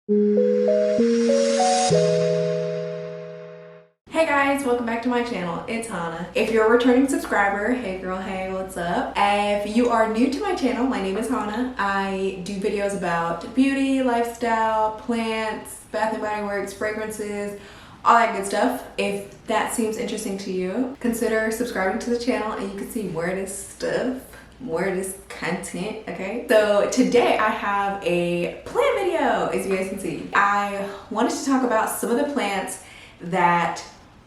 Hey guys, welcome back to my channel. It's Hana. If you're a returning subscriber, hey girl, hey, what's up? If you are new to my channel, my name is Hana. I do videos about beauty, lifestyle, plants, bath and body works, fragrances, all that good stuff. If that seems interesting to you, consider subscribing to the channel and you can see more of this stuff, more of this content, okay? So today I have a plant video, as you guys can see. I wanted to talk about some of the plants that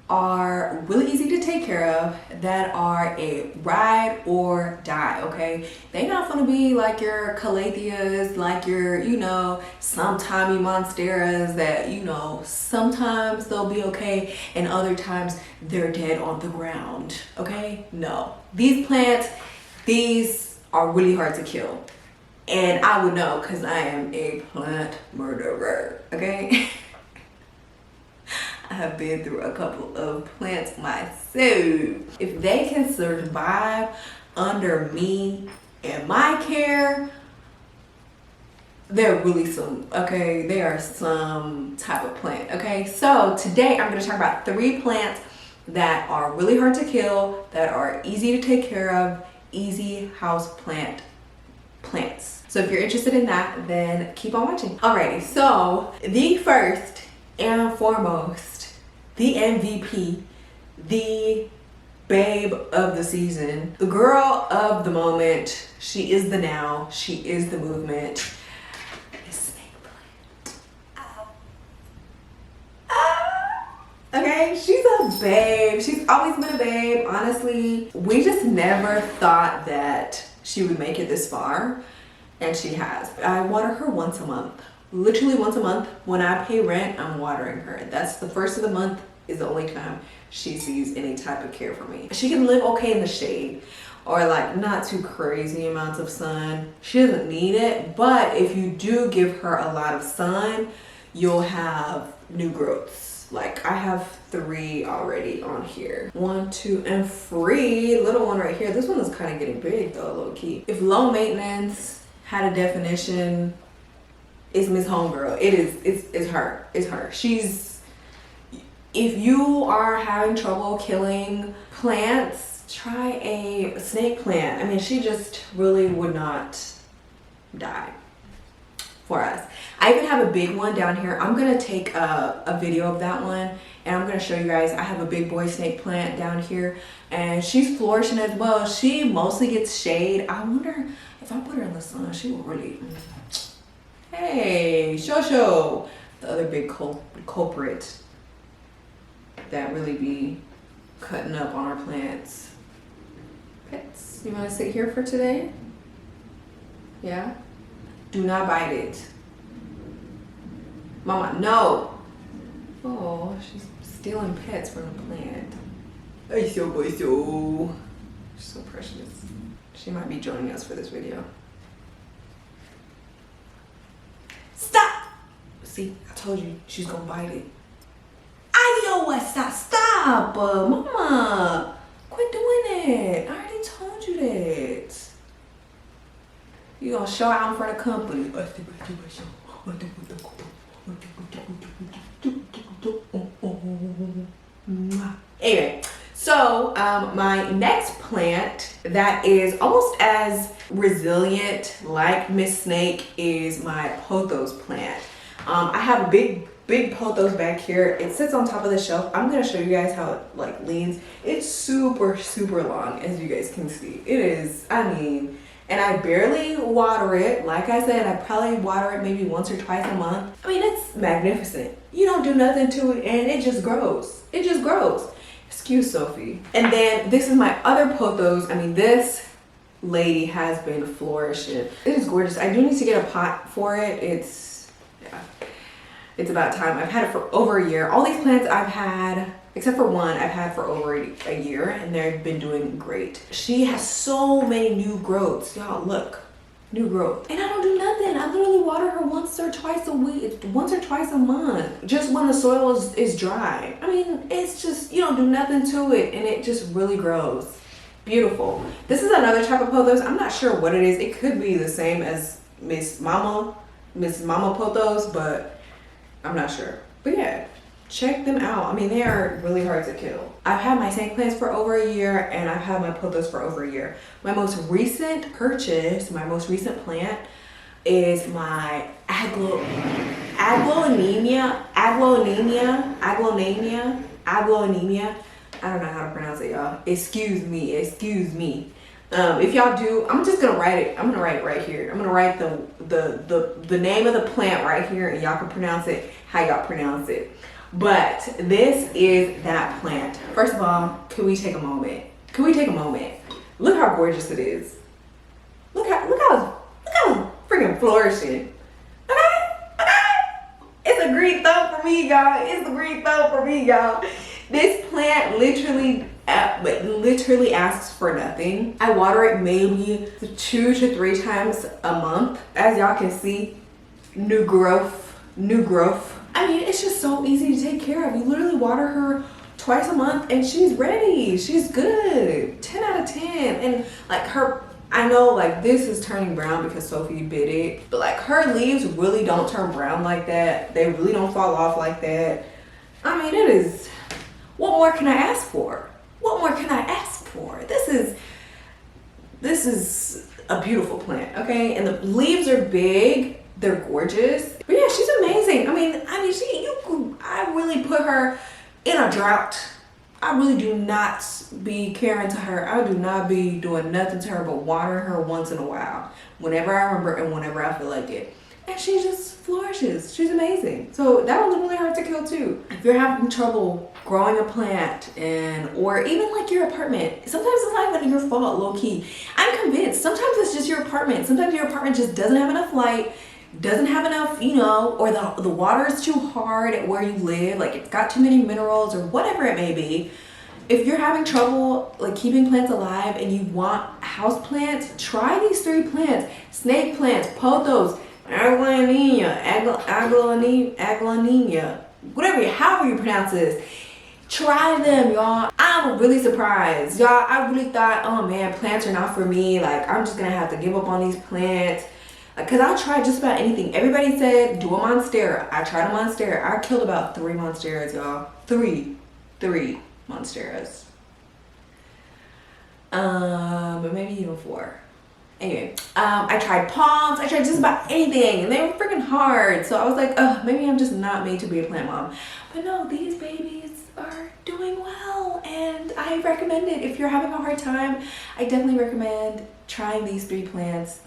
are really easy to take care of, that are a ride or die, okay? They not gonna be like your calatheas, like your, sometimey monsteras that, sometimes they'll be okay and other times they're dead on the ground, okay? No. These plants, these are really hard to kill. And I would know because I am a plant murderer, okay? I have been through a couple of plants myself. If they can survive under me and my care, they're really some, okay? They are some type of plant, okay? So today I'm gonna talk about 3 plants that are really hard to kill, that are easy to take care of, easy house plants. So if you're interested in that, then keep on watching. Alrighty, so the first and foremost, the MVP, the babe of the season, the girl of the moment, she is the now, she is the movement. This snake plant. Okay, she's a babe. She's always been a babe. Honestly, we just never thought that she would make it this far, and she has. I water her once a month. Literally once a month. When I pay rent, I'm watering her. That's the first of the month is the only time she sees any type of care from me. She can live okay in the shade or like not too crazy amounts of sun. She doesn't need it, but if you do give her a lot of sun, you'll have new growths. Like I have 3 already on here. 1, 2, and 3. Little one right here. This one is kind of getting big though, low key. If low maintenance had a definition, it's Miss Homegirl. It's her. It's her. If you are having trouble killing plants, try a snake plant. I mean, she just really would not die for us. I even have a big one down here. I'm gonna take a video of that one and I'm gonna show you guys. I have a big boy snake plant down here and she's flourishing as well. She mostly gets shade. I wonder if I put her in the sun, she will really... Hey, Shosho, the other big culprit that really be cutting up on our plants. Pets, you want to sit here for today? Yeah? Do not bite it. Mama, no. Oh, she's stealing pets from the plant. Ay, so boy, so. She's so precious. She might be joining us for this video. Stop! See, I told you she's gonna bite it. Ay, stop! Mama, quit doing it. I already told you that. You gonna show out in front of company. Anyway, so my next plant that is almost as resilient like Miss Snake is my Pothos plant. I have a big Pothos back here. It sits on top of the shelf. I'm gonna show you guys how it like leans. It's super long, as you guys can see. It is, I mean, and I barely water it. Like I said, I probably water it maybe once or twice a month. I mean, it's magnificent. You don't do nothing to it and it just grows. It just grows. Excuse Sophie. And then this is my other Pothos. I mean, this lady has been flourishing. It is gorgeous. I do need to get a pot for it. It's about time. I've had it for over a year. All these plants I've had, except for one, I've had for over a year and they've been doing great. She has so many new growths. Y'all, look. New growth. And I don't do nothing. I literally water her once or twice a week, once or twice a month, just when the soil is dry. I mean, it's just, you don't do nothing to it and it just really grows. Beautiful. This is another type of pothos. I'm not sure what it is. It could be the same as Miss Mama Pothos, but I'm not sure. But yeah, check them out. I mean, they are really hard to kill. I've had my snake plants for over a year, and I've had my pothos for over a year. My most recent purchase, my most recent plant is my aglaonemia. I don't know how to pronounce it, y'all. Excuse me. If y'all do, I'm just gonna write it. I'm gonna write it right here. I'm gonna write the name of the plant right here, and y'all can pronounce it how y'all pronounce it. But this is that plant. First of all, can we take a moment? Look how gorgeous it is. Look how freaking flourishing. Okay. It's a green thumb for me, y'all. This plant literally asks for nothing. I water it maybe 2 to 3 times a month. As y'all can see, new growth. I mean, it's just so easy to take care of. You literally water her twice a month and she's ready. She's good. 10 out of 10. And like I know like this is turning brown because Sophie bit it, but like her leaves really don't turn brown like that. They really don't fall off like that. I mean, it is, what more can I ask for? This is a beautiful plant, okay? And the leaves are big, they're gorgeous. But yeah, she's amazing. I mean, I really put her in a drought. I really do not be caring to her. I do not be doing nothing to her but watering her once in a while, whenever I remember and whenever I feel like it. And she just flourishes. She's amazing. So that one's really hard to kill too. If you're having trouble growing a plant or even like your apartment, sometimes it's not even your fault, low key. I'm convinced sometimes it's just your apartment. Sometimes your apartment just doesn't have enough light, doesn't have enough, or the water is too hard at where you live, like it's got too many minerals or whatever it may be. If you're having trouble like keeping plants alive and you want house plants, try these 3 plants: snake plants, pothos, aglaonemia, however you pronounce this. Try them, y'all. I'm really surprised, y'all. I really thought, oh man, plants are not for me. Like I'm just gonna have to give up on these plants. Cause I tried just about anything. Everybody said do a monstera. I tried a monstera. I killed about 3 monsteras, y'all. Three monsteras. But maybe even 4. Anyway, I tried palms. I tried just about anything, and they were freaking hard. So I was like, oh, maybe I'm just not made to be a plant mom. But no, these babies are doing well, and I recommend it. If you're having a hard time, I definitely recommend trying these 3 plants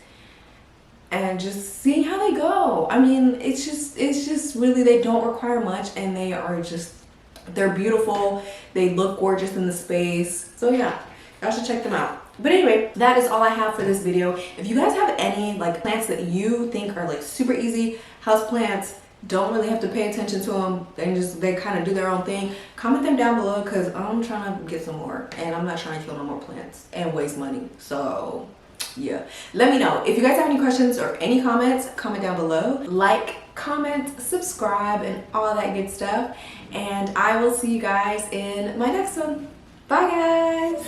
and just seeing how they go. I mean, it's just really, they don't require much, and they're beautiful. They look gorgeous in the space. So yeah, y'all should check them out. But anyway, that is all I have for this video. If you guys have any like plants that you think are like super easy house plants, don't really have to pay attention to them, they kind of do their own thing, comment them down below, because I'm trying to get some more and I'm not trying to kill no more plants and waste money. So yeah, let me know if you guys have any questions or any comments. Comment down below, like, comment, subscribe, and all that good stuff, and I will see you guys in my next one. Bye guys.